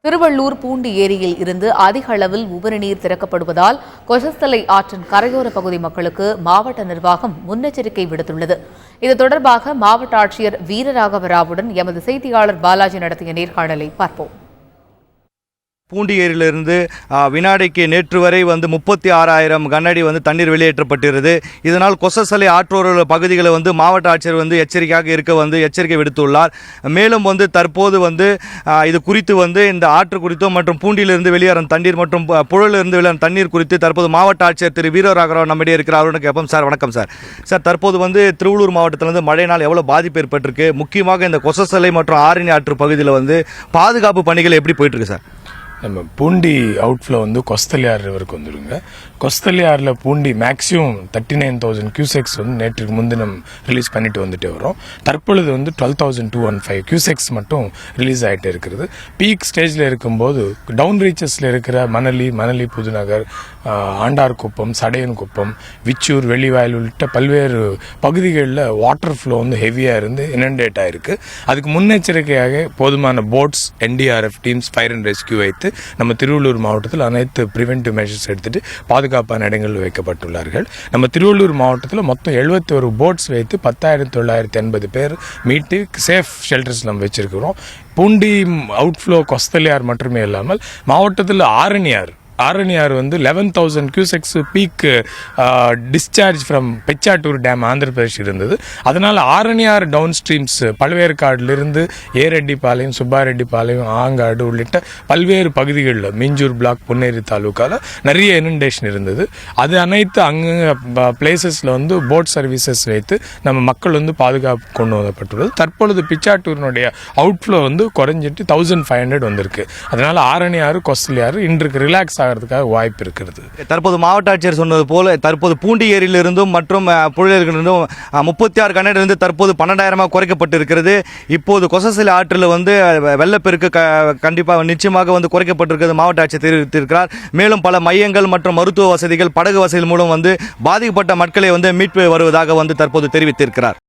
திருவள்ளூர் பூண்டி ஏரியில் இருந்து அதிக அளவில் உபரி நீர் திறக்கப்படுவதால் கொசஸ்தலை ஆற்றின் கரையோர பகுதி மக்களுக்கு மாவட்ட நிர்வாகம் முன்னெச்சரிக்கை விடுத்துள்ளது. இது தொடர்பாக மாவட்ட ஆட்சியர் வீரராகவ ராவுடன் எமது செய்தியாளர் பாலாஜி நடத்திய நேர்காணலை பார்ப்போம். பூண்டி ஏரியிலிருந்து வினாடிக்கு நேற்று வரை 36,000 கனஅடி தண்ணீர் வெளியேற்றப்பட்டிருது. இதனால் கொசஸ்தலை ஆற்றோர பகுதிகளை மாவட்ட ஆட்சியர் எச்சரிக்கையாக இருக்க எச்சரிக்கை விடுத்துள்ளார். மேலும் தற்போது இது குறித்து இந்த ஆற்று குறித்தும் மற்றும் பூண்டியிலிருந்து வெளியேறும் தண்ணீர் மற்றும் புழலிருந்து வெளியேறும் தண்ணீர் குறித்து தற்போது மாவட்ட ஆட்சியர் திரு வீரராகவராவ் நம்மிடையே இருக்கிறார். அவருடன் கேட்போம். சார் வணக்கம். சார் தற்போது திருவள்ளூர் மாவட்டத்தில் மழையினால் எவ்வளவு பாதிப்பு ஏற்பட்டிருக்கு? முக்கியமாக இந்த கொசஸ்தலை மற்றும் ஆரணி ஆற்று பகுதியில் பாதுகாப்பு பணிகள் எப்படி போயிட்டு இருக்கு சார்? நம்ம பூண்டி அவுட்ஃப்ளோ கொஸ்தலை ஆறு ரிவருக்கு வந்துடுங்க. கொஸ்தலை ஆறில் பூண்டி மேக்ஸிமம் 39,000 கியூசெக்ஸ் நேற்றுக்கு முன்தினம் ரிலீஸ் பண்ணிட்டு வந்துட்டு வரோம். தற்பொழுது 12,215 கியூசெக்ஸ் மட்டும் ரிலீஸ் ஆகிட்டு இருக்கிறது. பீக் ஸ்டேஜில் இருக்கும்போது டவுன் ரீச்சஸில் இருக்கிற மணலி புதுநகர், ஆண்டார்குப்பம், சடையன்குப்பம், விச்சூர், வெளிவாயில் உள்ளிட்ட பல்வேறு பகுதிகளில் வாட்டர் ஃப்ளோ ஹெவியாக இருந்து இனண்டேட் ஆயிருக்கு. அதுக்கு முன்னெச்சரிக்கையாக போதுமான boats, NDRF teams, fire and rescue வைத்து நம்ம திருவள்ளூர் மாவட்டத்தில் அனைத்து பிரிவென்டிவ் மெஷர்ஸ் எடுத்துட்டு பாதுகாப்பான இடங்களில் வைக்கப்பட்டுள்ளார்கள். நம்ம திருவள்ளூர் மாவட்டத்தில் மொத்தம் 71 போட்ஸ் வைத்து 10,980 பேர் மீட்டு சேஃப் ஷெல்டர்ஸ் நம்ம வச்சிருக்கிறோம். பூண்டி அவுட்ஃப்ளோ கொஸ்தலை ஆறு மட்டுமே இல்லாமல் மாவட்டத்தில் ஆரணி ஆறு 11,000 cusecs peak discharge from Pichatur dam Andhra Pradesh இருந்தது. அதனால் ஆரணியார் டவுன் ஸ்ட்ரீம்ஸ் பல்வேறுகாடிலிருந்து ஏரெட்டிப்பாளையம், சுப்பாரெட்டிப்பாளையம், ஆங்காடு உள்ளிட்ட பல்வேறு பகுதிகளில் மிஞ்சூர் பிளாக், பொன்னேரி தாலுக்காவில் நிறைய இனண்டேஷன் இருந்தது. அது அனைத்து அங்கங்கே பிளேசஸில் போட் சர்வீசஸ் வைத்து நம்ம மக்கள் பாதுகாப்பு கொண்டு வரப்பட்டுள்ளது. தற்பொழுது பிச்சாட்டூரினுடைய அவுட்ஃப்ளோ குறைஞ்சிட்டு 1,500 வந்திருக்கு. அதனால் ஆரணியாறு, கொஸ்தலை ஆறு இன்றைக்கு ரிலாக்ஸ் வாய்ப்பு இருக்கிறது. தற்போது மாவட்ட ஆட்சியர் சொன்னது போல தற்போது பூண்டி ஏரியிலிருந்தும் மற்றும் புழலிலிருந்தும் 36 கனஅடி தற்போது 12,000 குறைக்கப்பட்டிருக்கிறது. இப்போது கொசஸ்தலை ஆற்றில் வெள்ளப்பெருக்கு கண்டிப்பாக நிச்சயமாக குறைக்கப்பட்டிருக்கிறது மாவட்ட ஆட்சியர் தெரிவித்திருக்கிறார். மேலும் பல மையங்கள் மற்றும் மருத்துவ வசதிகள், படகு வசதிகள் மூலம் பாதிக்கப்பட்ட மக்களை மீட்பு வருவதாக தற்போது தெரிவித்திருக்கிறார்.